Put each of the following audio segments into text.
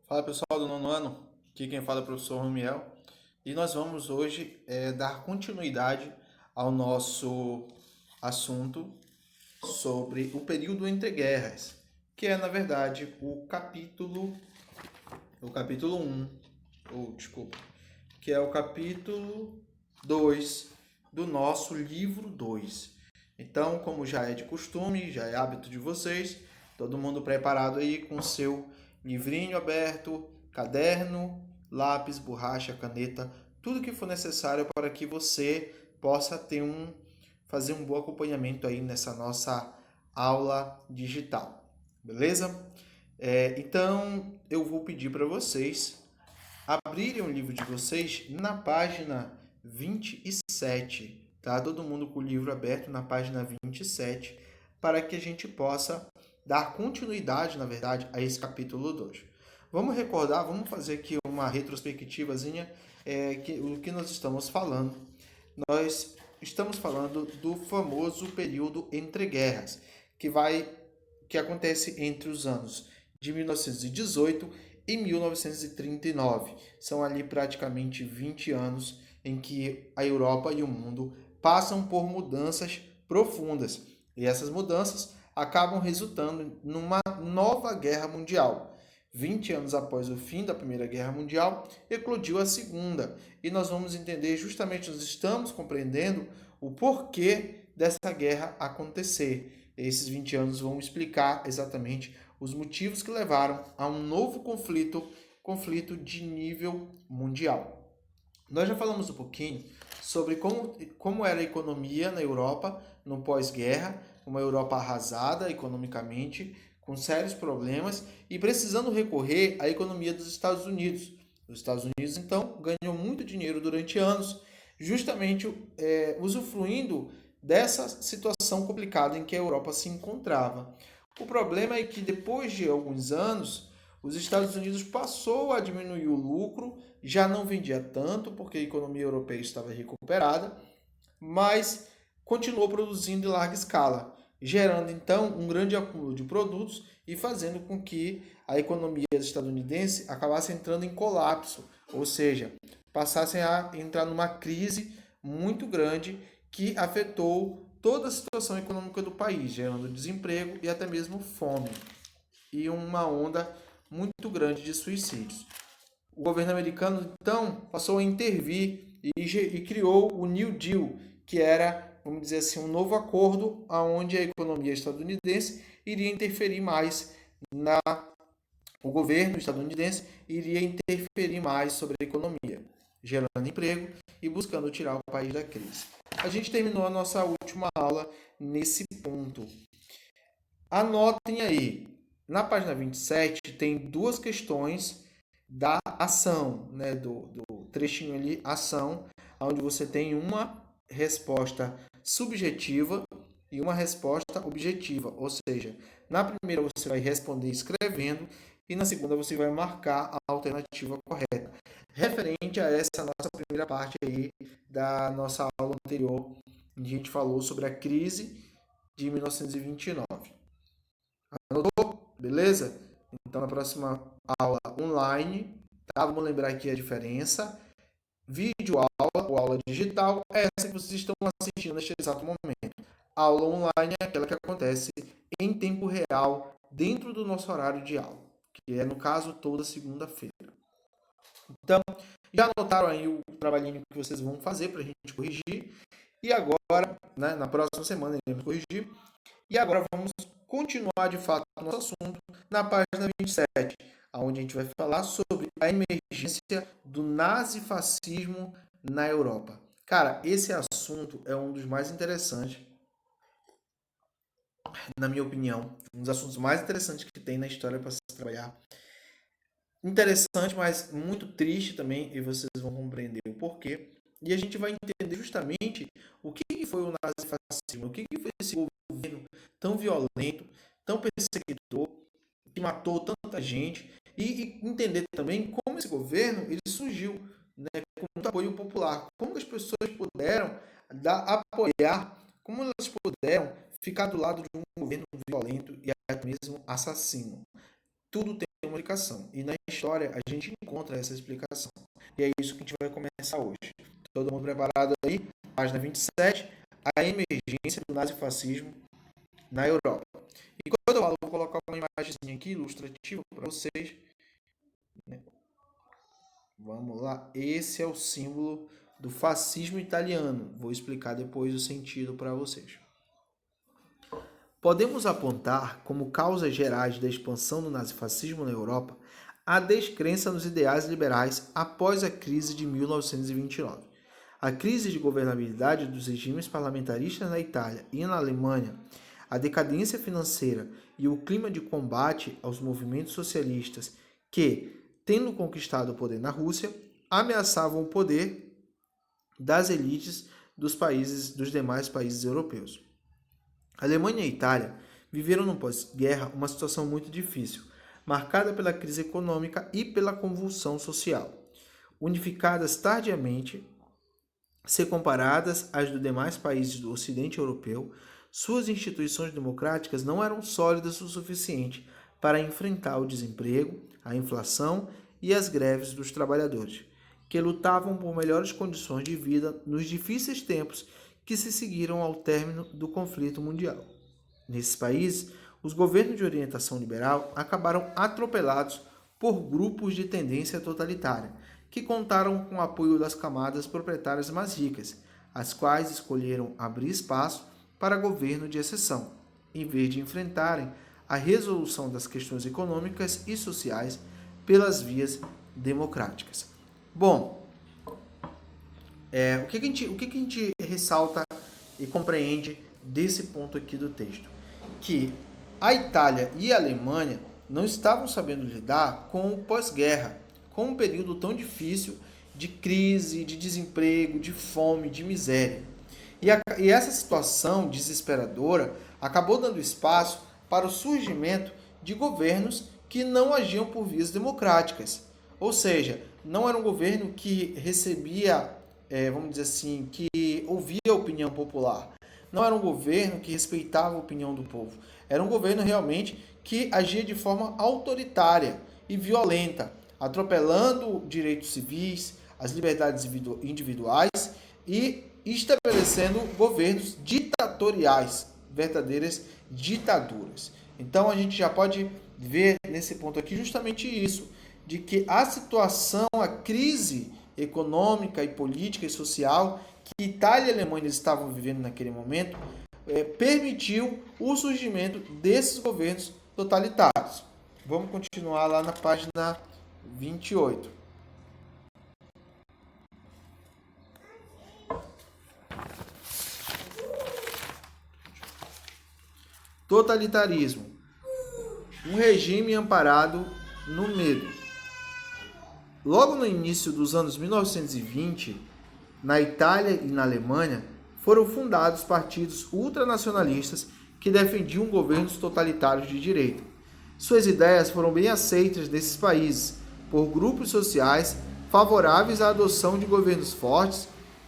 Fala pessoal do nono ano, aqui quem fala é o professor Romiel e nós vamos hoje dar continuidade ao nosso assunto sobre o período entre guerras, que é na verdade o capítulo que é o capítulo 2 do nosso livro 2. Então, como já é de costume, já é hábito de vocês, todo mundo preparado aí com seu livrinho aberto, caderno, lápis, borracha, caneta, tudo que for necessário para que você possa fazer um bom acompanhamento aí nessa nossa aula digital, beleza? Então eu vou pedir para vocês abrirem o livro de vocês na página 27, tá? Todo mundo com o livro aberto na página 27, para que a gente possa dar continuidade, na verdade, a esse capítulo 2. Vamos recordar, vamos fazer aqui uma retrospectivazinha o que nós estamos falando. Nós estamos falando do famoso período entre guerras, que acontece entre os anos de 1918 e 1939. São ali praticamente 20 anos em que a Europa e o mundo passam por mudanças profundas. E essas mudanças acabam resultando numa nova guerra mundial. 20 anos após o fim da Primeira Guerra Mundial, eclodiu a Segunda. E nós vamos entender justamente, nós estamos compreendendo o porquê dessa guerra acontecer. Esses 20 anos vão explicar exatamente os motivos que levaram a um novo conflito de nível mundial. Nós já falamos um pouquinho sobre como era a economia na Europa no pós-guerra, uma Europa arrasada economicamente, com sérios problemas e precisando recorrer à economia dos Estados Unidos. Os Estados Unidos, então, ganhou muito dinheiro durante anos, justamente usufruindo dessa situação complicada em que a Europa se encontrava. O problema é que depois de alguns anos, os Estados Unidos passou a diminuir o lucro, já não vendia tanto porque a economia europeia estava recuperada, mas continuou produzindo em larga escala, gerando então um grande acúmulo de produtos e fazendo com que a economia estadunidense acabasse entrando em colapso, ou seja, passassem a entrar numa crise muito grande que afetou toda a situação econômica do país, gerando desemprego e até mesmo fome e uma onda muito grande de suicídios. O governo americano então passou a intervir e criou o New Deal, que era, vamos dizer assim, um novo acordo onde a economia estadunidense iria interferir mais na o governo estadunidense iria interferir mais sobre a economia, gerando emprego e buscando tirar o país da crise. A gente terminou a nossa última aula nesse ponto. Anotem aí, na página 27 tem duas questões da ação, né, do trechinho ali, ação, onde você tem uma resposta subjetiva e uma resposta objetiva, ou seja, na primeira você vai responder escrevendo e na segunda você vai marcar a alternativa correta. Referente a essa nossa primeira parte aí da nossa aula anterior, a gente falou sobre a crise de 1929. Anotou? Beleza? Então, na próxima aula online, tá? Vamos lembrar aqui a diferença. Vídeo aula ou aula digital é essa que vocês estão assistindo neste exato momento. Aula online é aquela que acontece em tempo real, dentro do nosso horário de aula, que é, no caso, toda segunda-feira. Então, já anotaram aí o trabalhinho que vocês vão fazer para a gente corrigir. E agora, né, na próxima semana, iremos corrigir. E agora vamos continuar de fato o nosso assunto na página 27, onde a gente vai falar sobre a emergência do nazifascismo na Europa. Cara, esse assunto é um dos mais interessantes, na minha opinião, um dos assuntos mais interessantes que tem na história para se trabalhar. Interessante, mas muito triste também, e vocês vão compreender o porquê. E a gente vai entender justamente o que foi o nazifascismo, o que foi esse governo tão violento, tão perseguidor, que matou tanta gente, e entender também como esse governo ele surgiu, né, com muito apoio popular, como as pessoas puderam apoiar, como elas puderam ficar do lado de um governo violento e até mesmo assassino. Tudo tem uma explicação. E na história a gente encontra essa explicação. E é isso que a gente vai começar hoje. Todo mundo preparado aí? Página 27, a emergência do nazifascismo na Europa. E quando eu falo, eu vou colocar uma imagenzinha aqui ilustrativa para vocês. Vamos lá. Esse é o símbolo do fascismo italiano. Vou explicar depois o sentido para vocês. Podemos apontar como causas gerais da expansão do nazifascismo na Europa a descrença nos ideais liberais após a crise de 1929. A crise de governabilidade dos regimes parlamentaristas na Itália e na Alemanha, a decadência financeira e o clima de combate aos movimentos socialistas que, tendo conquistado o poder na Rússia, ameaçavam o poder das elites dos demais países europeus. A Alemanha e a Itália viveram no pós-guerra uma situação muito difícil, marcada pela crise econômica e pela convulsão social. Unificadas tardiamente, se comparadas às dos demais países do Ocidente europeu, suas instituições democráticas não eram sólidas o suficiente para enfrentar o desemprego, a inflação e as greves dos trabalhadores, que lutavam por melhores condições de vida nos difíceis tempos que se seguiram ao término do conflito mundial. Nesses países, os governos de orientação liberal acabaram atropelados por grupos de tendência totalitária, que contaram com o apoio das camadas proprietárias mais ricas, as quais escolheram abrir espaço para governo de exceção, em vez de enfrentarem a resolução das questões econômicas e sociais pelas vias democráticas. Bom, o que a gente ressalta e compreende desse ponto aqui do texto? Que a Itália e a Alemanha não estavam sabendo lidar com o pós-guerra, com um período tão difícil de crise, de desemprego, de fome, de miséria. E essa situação desesperadora acabou dando espaço para o surgimento de governos que não agiam por vias democráticas. Ou seja, não era um governo que recebia, vamos dizer assim, que ouvia a opinião popular. Não era um governo que respeitava a opinião do povo. Era um governo realmente que agia de forma autoritária e violenta, atropelando direitos civis, as liberdades individuais e estabelecendo governos ditatoriais, verdadeiras ditaduras. Então a gente já pode ver nesse ponto aqui justamente isso, de que a situação, a crise econômica e política e social que Itália e Alemanha estavam vivendo naquele momento permitiu o surgimento desses governos totalitários. Vamos continuar lá na página 28. Totalitarismo. Um regime amparado no medo. Logo no início dos anos 1920, na Itália e na Alemanha, foram fundados partidos ultranacionalistas que defendiam governos totalitários de direita. Suas ideias foram bem aceitas nesses países por grupos sociais favoráveis à adoção de governos fortes,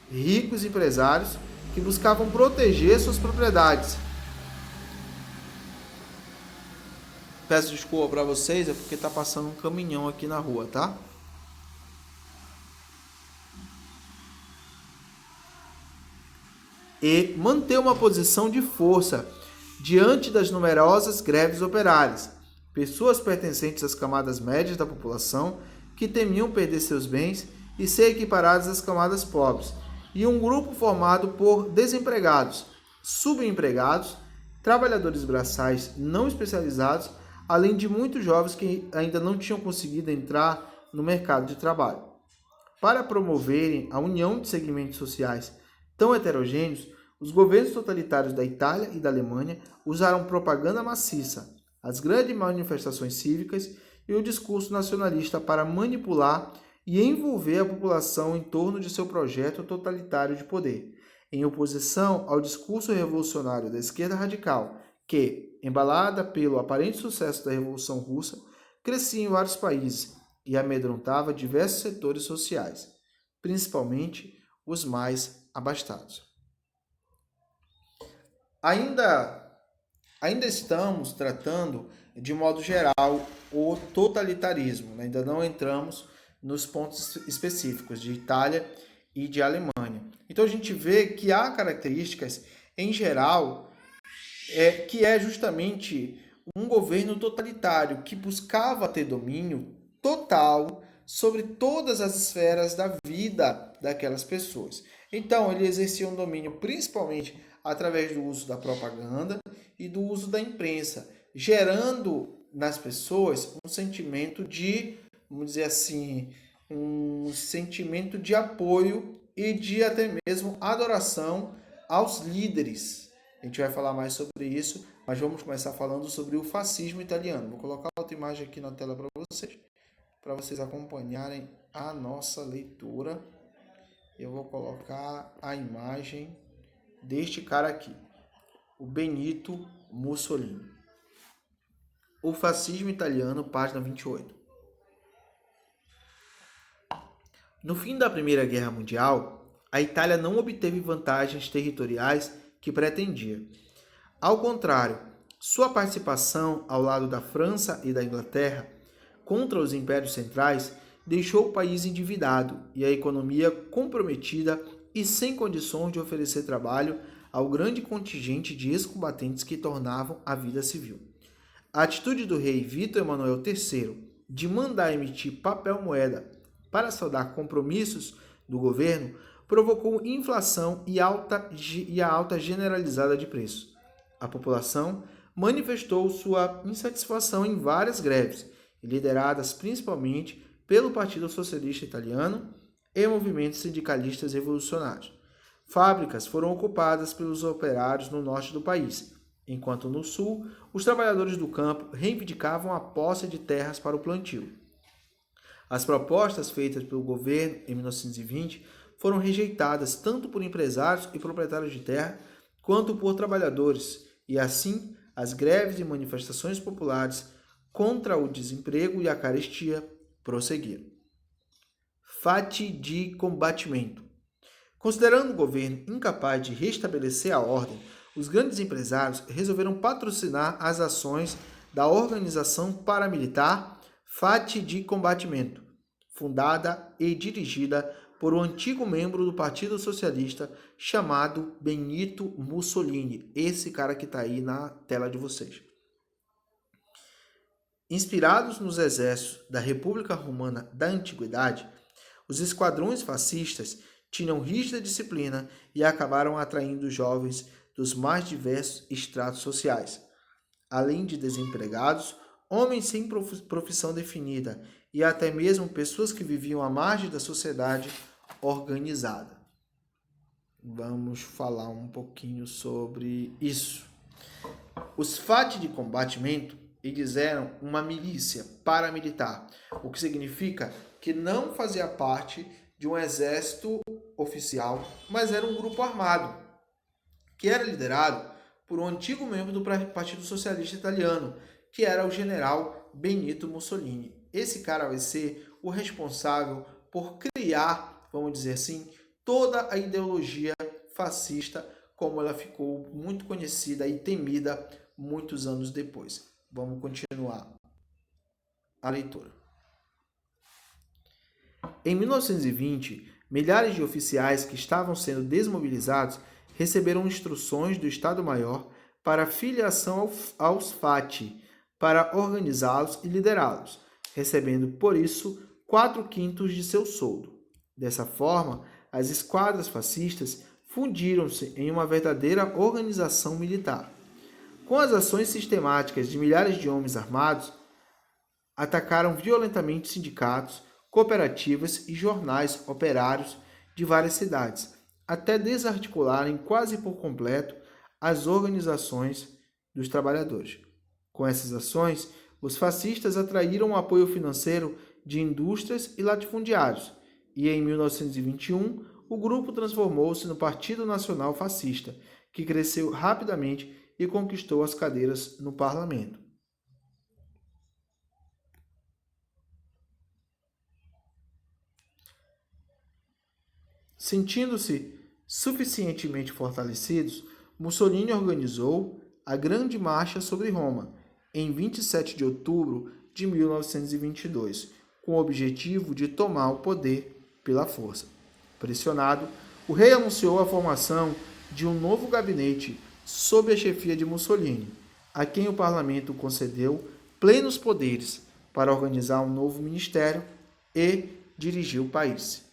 ricos empresários que buscavam proteger suas propriedades. Peço desculpa para vocês, é porque está passando um caminhão aqui na rua, tá? E manter uma posição de força diante das numerosas greves operárias, pessoas pertencentes às camadas médias da população que temiam perder seus bens e ser equiparadas às camadas pobres, e um grupo formado por desempregados, subempregados, trabalhadores braçais não especializados, além de muitos jovens que ainda não tinham conseguido entrar no mercado de trabalho. Para promoverem a união de segmentos sociais tão heterogêneos, os governos totalitários da Itália e da Alemanha usaram propaganda maciça, as grandes manifestações cívicas e o discurso nacionalista para manipular e envolver a população em torno de seu projeto totalitário de poder, em oposição ao discurso revolucionário da esquerda radical, que, embalada pelo aparente sucesso da Revolução Russa, crescia em vários países e amedrontava diversos setores sociais, principalmente os mais abastados. Ainda estamos tratando de modo geral, o totalitarismo. Ainda não entramos nos pontos específicos de Itália e de Alemanha. Então a gente vê que há características, em geral, que é justamente um governo totalitário que buscava ter domínio total sobre todas as esferas da vida daquelas pessoas. Então, ele exercia um domínio principalmente através do uso da propaganda e do uso da imprensa, gerando nas pessoas um sentimento de, vamos dizer assim, um sentimento de apoio e de até mesmo adoração aos líderes. A gente vai falar mais sobre isso, mas vamos começar falando sobre o fascismo italiano. Vou colocar outra imagem aqui na tela para vocês acompanharem a nossa leitura. Eu vou colocar a imagem deste cara aqui, o Benito Mussolini. O fascismo italiano, página 28. No fim da Primeira Guerra Mundial, a Itália não obteve vantagens territoriais que pretendia. Ao contrário, sua participação ao lado da França e da Inglaterra contra os impérios centrais deixou o país endividado e a economia comprometida e sem condições de oferecer trabalho ao grande contingente de ex-combatentes que tornavam a vida civil. A atitude do rei Vítor Emanuel III de mandar emitir papel-moeda para saldar compromissos do governo provocou inflação e a alta generalizada de preços. A população manifestou sua insatisfação em várias greves, lideradas principalmente pelo Partido Socialista Italiano e movimentos sindicalistas revolucionários. Fábricas foram ocupadas pelos operários no norte do país, enquanto no sul, os trabalhadores do campo reivindicavam a posse de terras para o plantio. As propostas feitas pelo governo em 1920 foram rejeitadas tanto por empresários e proprietários de terra, quanto por trabalhadores, e assim as greves e manifestações populares contra o desemprego e a carestia prosseguiram. Fati de combatimento. Considerando o governo incapaz de restabelecer a ordem, os grandes empresários resolveram patrocinar as ações da organização paramilitar Fati de Combatimento, fundada e dirigida por um antigo membro do Partido Socialista chamado Benito Mussolini, esse cara que está aí na tela de vocês. Inspirados nos exércitos da República Romana da Antiguidade, os esquadrões fascistas tinham rígida disciplina e acabaram atraindo jovens dos mais diversos estratos sociais, além de desempregados, homens sem profissão definida e até mesmo pessoas que viviam à margem da sociedade organizada. Vamos falar um pouquinho sobre isso. Os Fati de combatimento, eles eram uma milícia paramilitar, o que significa que não fazia parte de um exército oficial, mas era um grupo armado, que era liderado por um antigo membro do Partido Socialista Italiano, que era o general Benito Mussolini. Esse cara vai ser o responsável por criar, vamos dizer assim, toda a ideologia fascista, como ela ficou muito conhecida e temida muitos anos depois. Vamos continuar a leitura. Em 1920, milhares de oficiais que estavam sendo desmobilizados receberam instruções do Estado-Maior para filiação aos Fati, para organizá-los e liderá-los, recebendo, por isso, 4/5 de seu soldo. Dessa forma, as esquadras fascistas fundiram-se em uma verdadeira organização militar. Com as ações sistemáticas de milhares de homens armados, atacaram violentamente sindicatos, cooperativas e jornais operários de várias cidades, até desarticularem quase por completo as organizações dos trabalhadores. Com essas ações, os fascistas atraíram o apoio financeiro de indústrias e latifundiários, e em 1921 o grupo transformou-se no Partido Nacional Fascista, que cresceu rapidamente e conquistou as cadeiras no parlamento. Sentindo-se suficientemente fortalecidos, Mussolini organizou a Grande Marcha sobre Roma em 27 de outubro de 1922, com o objetivo de tomar o poder pela força. Pressionado, o rei anunciou a formação de um novo gabinete sob a chefia de Mussolini, a quem o parlamento concedeu plenos poderes para organizar um novo ministério e dirigir o país.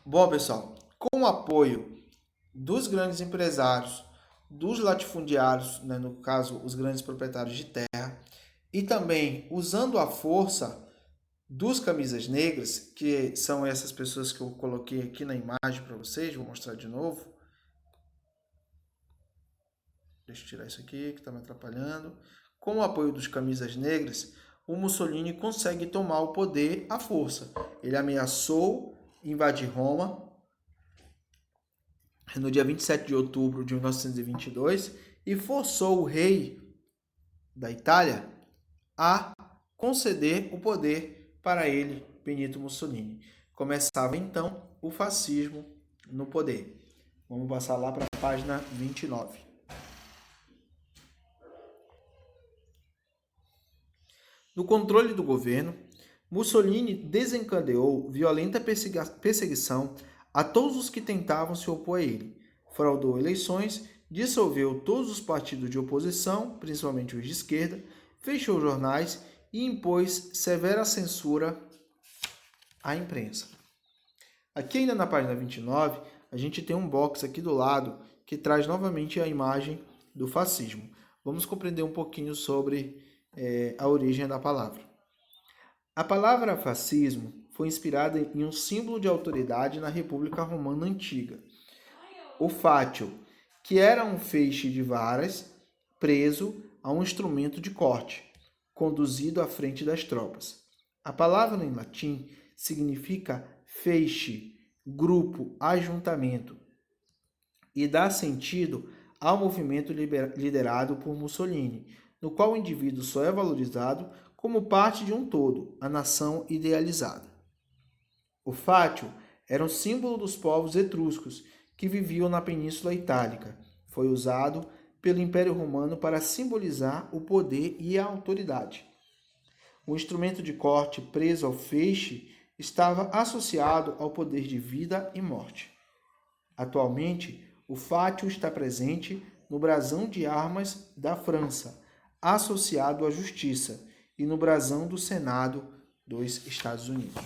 Bom, pessoal, com o apoio dos grandes empresários, dos latifundiários, né, no caso, os grandes proprietários de terra, e também usando a força dos camisas negras, que são essas pessoas que eu coloquei aqui na imagem para vocês, vou mostrar de novo. Deixa eu tirar isso aqui, que está me atrapalhando. Com o apoio dos camisas negras, o Mussolini consegue tomar o poder à força. Ele ameaçou invadir Roma no dia 27 de outubro de 1922 e forçou o rei da Itália a conceder o poder para ele, Benito Mussolini. Começava então o fascismo no poder. Vamos passar lá para a página 29. No controle do governo, Mussolini desencadeou violenta perseguição a todos os que tentavam se opor a ele, fraudou eleições, dissolveu todos os partidos de oposição, principalmente os de esquerda, fechou jornais e impôs severa censura à imprensa. Aqui ainda na página 29, a gente tem um box aqui do lado que traz novamente a imagem do fascismo. Vamos compreender um pouquinho sobre a origem da palavra. A palavra fascismo foi inspirada em um símbolo de autoridade na República Romana Antiga, o fátio, que era um feixe de varas preso a um instrumento de corte, conduzido à frente das tropas. A palavra em latim significa feixe, grupo, ajuntamento, e dá sentido ao movimento liderado por Mussolini, no qual o indivíduo só é valorizado como parte de um todo, a nação idealizada. O fátio era um símbolo dos povos etruscos que viviam na Península Itálica. Foi usado pelo Império Romano para simbolizar o poder e a autoridade. O instrumento de corte preso ao feixe estava associado ao poder de vida e morte. Atualmente, o fátio está presente no brasão de armas da França, associado à justiça, e no brasão do Senado dos Estados Unidos.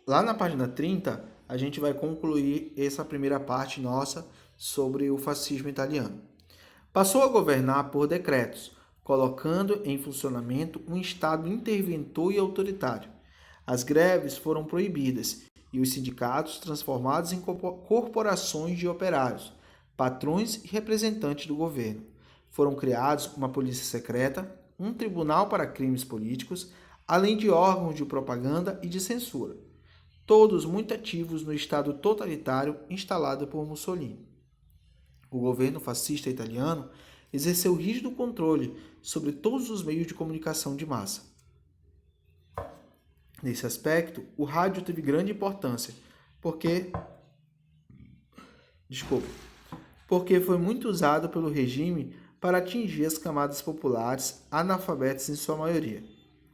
Lá na página 30, a gente vai concluir essa primeira parte nossa sobre o fascismo italiano. Passou a governar por decretos, colocando em funcionamento um Estado interventor e autoritário. As greves foram proibidas e os sindicatos transformados em corporações de operários, patrões e representantes do governo. Foram criados uma polícia secreta, um tribunal para crimes políticos, além de órgãos de propaganda e de censura, todos muito ativos no Estado totalitário instalado por Mussolini. O governo fascista italiano exerceu rígido controle sobre todos os meios de comunicação de massa. Nesse aspecto, o rádio teve grande importância, porque foi muito usado pelo regime para atingir as camadas populares analfabetas em sua maioria.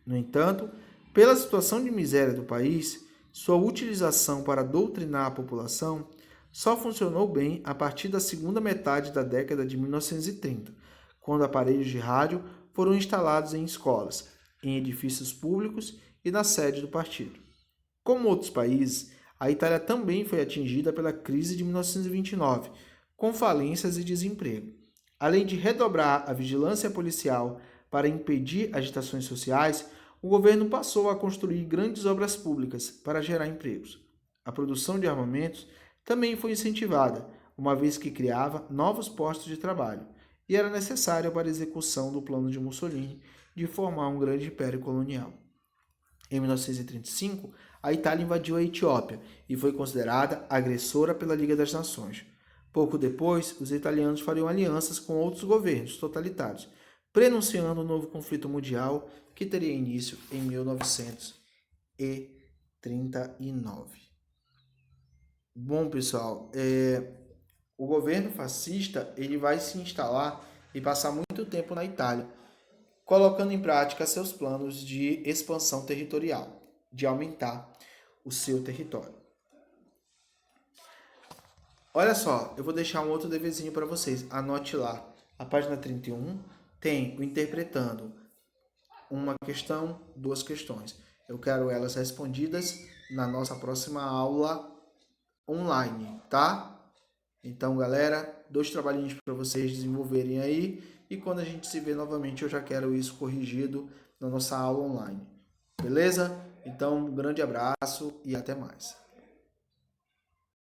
No entanto, pela situação de miséria do país, sua utilização para doutrinar a população só funcionou bem a partir da segunda metade da década de 1930, quando aparelhos de rádio foram instalados em escolas, em edifícios públicos e na sede do partido. Como outros países, a Itália também foi atingida pela crise de 1929, com falências e desemprego. Além de redobrar a vigilância policial para impedir agitações sociais, o governo passou a construir grandes obras públicas para gerar empregos. A produção de armamentos também foi incentivada, uma vez que criava novos postos de trabalho, e era necessária para a execução do plano de Mussolini de formar um grande império colonial. Em 1935, a Itália invadiu a Etiópia e foi considerada agressora pela Liga das Nações. Pouco depois, os italianos fariam alianças com outros governos totalitários, prenunciando um novo conflito mundial que teria início em 1939. Bom, pessoal, o governo fascista ele vai se instalar e passar muito tempo na Itália, colocando em prática seus planos de expansão territorial, de aumentar o seu território. Olha só, eu vou deixar um outro deverzinho para vocês. Anote lá. A página 31 tem o interpretando uma questão, duas questões. Eu quero elas respondidas na nossa próxima aula online, tá? Então, galera, 2 trabalhinhos para vocês desenvolverem aí. E quando a gente se vê novamente, eu já quero isso corrigido na nossa aula online. Beleza? Então, um grande abraço e até mais.